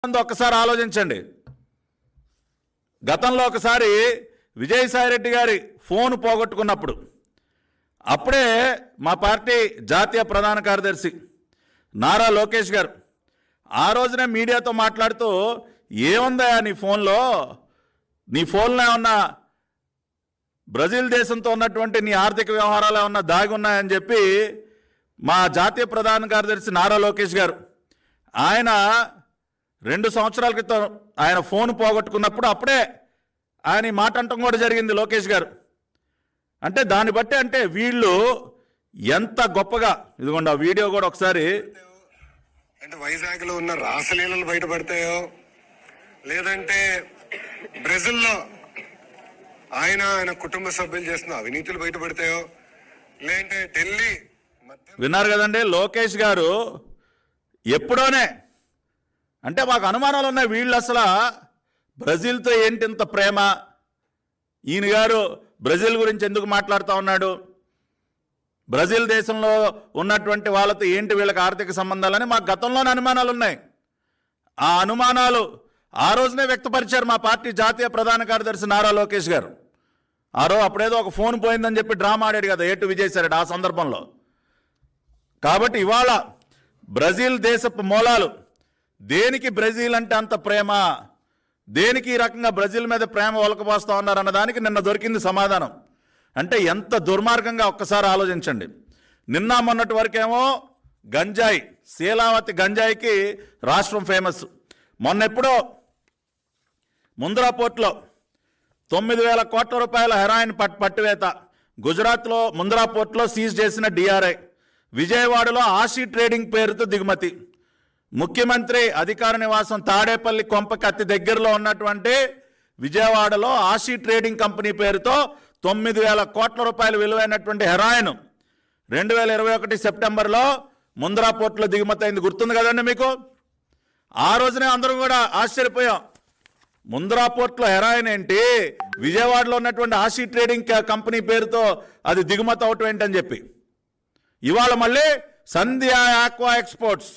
ఒక్కసారి ఆలోచించండి. గతంలో ఒకసారి విజయసాయిరెడ్డి గారి ఫోన్ పోగొట్టుకున్నప్పుడు అప్పుడే మా పార్టీ జాతీయ ప్రధాన కార్యదర్శి నారా లోకేష్ గారు ఆ రోజునే మీడియాతో మాట్లాడుతూ, ఏముందా నీ ఫోన్లో ఏమన్నా బ్రెజిల్ దేశంతో ఉన్నటువంటి నీ ఆర్థిక వ్యవహారాలు ఏమన్నా దాగి ఉన్నాయని చెప్పి మా జాతీయ ప్రధాన కార్యదర్శి నారా లోకేష్ గారు ఆయన 2 సంవత్సరాల క్రితం ఆయన ఫోన్ పోగొట్టుకున్నప్పుడు అప్పుడే ఆయన ఈ మాట అంటం కూడా జరిగింది లోకేష్ గారు. అంటే దాన్ని బట్టి అంటే వీళ్ళు ఎంత గొప్పగా, ఇదిగోండి ఆ వీడియో కూడా ఒకసారి. అంటే వైజాగ్లో ఉన్న రాసలీలలు బయటపడతాయో, లేదంటే బ్రెజిల్లో ఆయన కుటుంబ సభ్యులు చేస్తున్న అవినీతులు బయటపడతాయో, లేదంటే ఢిల్లీ. విన్నారు కదండి లోకేష్ గారు ఎప్పుడోనే. అంటే మాకు అనుమానాలు ఉన్నాయి, వీళ్ళు అసలు బ్రెజిల్తో ఏంటి ఇంత ప్రేమ, ఈయన గారు బ్రెజిల్ గురించి ఎందుకు మాట్లాడుతూ ఉన్నాడు, బ్రెజిల్ దేశంలో ఉన్నటువంటి వాళ్ళతో ఏంటి వీళ్ళకి ఆర్థిక సంబంధాలని మాకు గతంలోనే అనుమానాలు ఉన్నాయి. ఆ అనుమానాలు ఆ రోజునే వ్యక్తపరిచారు మా పార్టీ జాతీయ ప్రధాన కార్యదర్శి నారా లోకేష్ గారు. అప్పుడేదో ఒక ఫోన్ పోయిందని చెప్పి డ్రామా ఆడాడు కదా ఏటు విజయసాయిరెడ్డి ఆ సందర్భంలో. కాబట్టి ఇవాళ బ్రెజిల్ దేశపు మూలాలు, దేనికి బ్రెజిల్ అంటే అంత ప్రేమ, దేనికి ఈ రకంగా బ్రెజిల్ మీద ప్రేమ ఒలకపోస్తూ ఉన్నారు అన్నదానికి నిన్న దొరికింది సమాధానం. అంటే ఎంత దుర్మార్గంగా ఒక్కసారి ఆలోచించండి. నిన్న మొన్నటి వరకేమో గంజాయి, శీలావతి గంజాయికి రాష్ట్రం ఫేమస్. మొన్నెప్పుడో ముంద్రా పోర్ట్లో 9,000 కోట్ల రూపాయల హెరాయిన్ పట్టువేత, గుజరాత్లో ముంద్రా పోర్ట్లో సీజ్ చేసిన డిఆర్ఐ, విజయవాడలో ఆషీ ట్రేడింగ్ పేరుతో దిగుమతి, ముఖ్యమంత్రి అధికార నివాసం తాడేపల్లి కొంపకి అతి దగ్గరలో ఉన్నటువంటి విజయవాడలో ఆషీ ట్రేడింగ్ కంపెనీ పేరుతో 9,000 కోట్ల రూపాయలు విలువైనటువంటి హెరాయిన్ 2021 సెప్టెంబర్లో ముంద్రా పోర్ట్లో దిగుమతి అయింది. గుర్తుంది కదండి మీకు. ఆ రోజునే అందరం కూడా ఆశ్చర్యపోయాం, ముంద్రా పోర్ట్లో హెరాయిన్ ఏంటి, విజయవాడలో ఉన్నటువంటి ఆషీ ట్రేడింగ్ కంపెనీ పేరుతో అది దిగుమతి అవటం ఏంటని చెప్పి. ఇవాళ మళ్ళీ Sandhya aqua exports,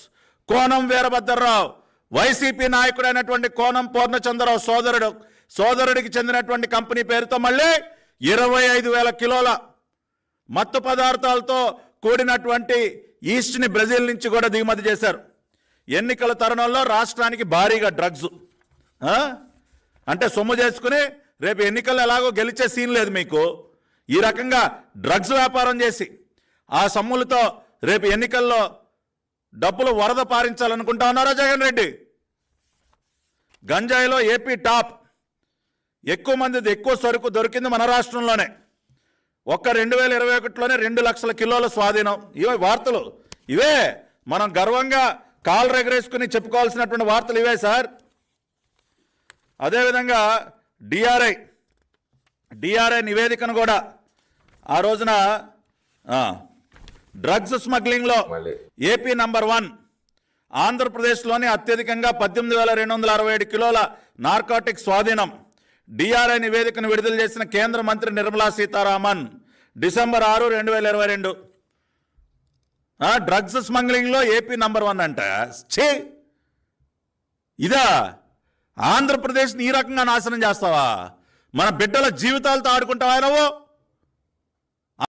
Konam Veerabhadra Rao, YCP నాయకుడైనటువంటి కోనం పూర్ణచంద్రరావు సోదరుడికి చెందినటువంటి కంపెనీ పేరుతో మళ్ళీ 25,000 కిలోల మత్తు పదార్థాలతో కూడినటువంటి ఈస్ట్ని బ్రెజిల్ నుంచి కూడా దిగుమతి చేశారు. ఎన్నికల తరుణంలో రాష్ట్రానికి భారీగా డ్రగ్స్, అంటే సొమ్ము చేసుకుని రేపు ఎన్నికల్లో ఎలాగో గెలిచే సీన్ లేదు మీకు. ఈ రకంగా డ్రగ్స్ వ్యాపారం చేసి ఆ సొమ్ములతో రేపు ఎన్నికల్లో డబ్బులు వరద పారించాలనుకుంటా ఉన్నారా జగన్ రెడ్డి. గంజాయిలో ఏపీ టాప్, ఎక్కువ మంది ఎక్కువ సరుకు దొరికింది మన రాష్ట్రంలోనే. ఒక్క 2021లోనే 2 లక్షల కిలోల స్వాధీనం. ఇవే వార్తలు, ఇవే మనం గర్వంగా కాళ్ళు ఎగరేసుకుని చెప్పుకోవాల్సినటువంటి వార్తలు ఇవే సార్. అదేవిధంగా డిఆర్ఐ నివేదికను కూడా ఆ రోజున డ్రగ్స్ స్మగ్లింగ్లో ఏపీ నంబర్ 1, ఆంధ్రప్రదేశ్లోని అత్యధికంగా 18,267 కిలోల నార్కాటిక్ స్వాధీనం. డిఆర్ఐ నివేదికను విడుదల చేసిన కేంద్ర మంత్రి నిర్మలా సీతారామన్ డిసెంబర్ 6, 2022. డ్రగ్స్ స్మగ్లింగ్లో ఏపీ నంబర్ 1 అంట. ఇదా ఆంధ్రప్రదేశ్ని ఈ రకంగా నాశనం చేస్తావా? మన బిడ్డల జీవితాలతో ఆడుకుంటావా నువ్వు?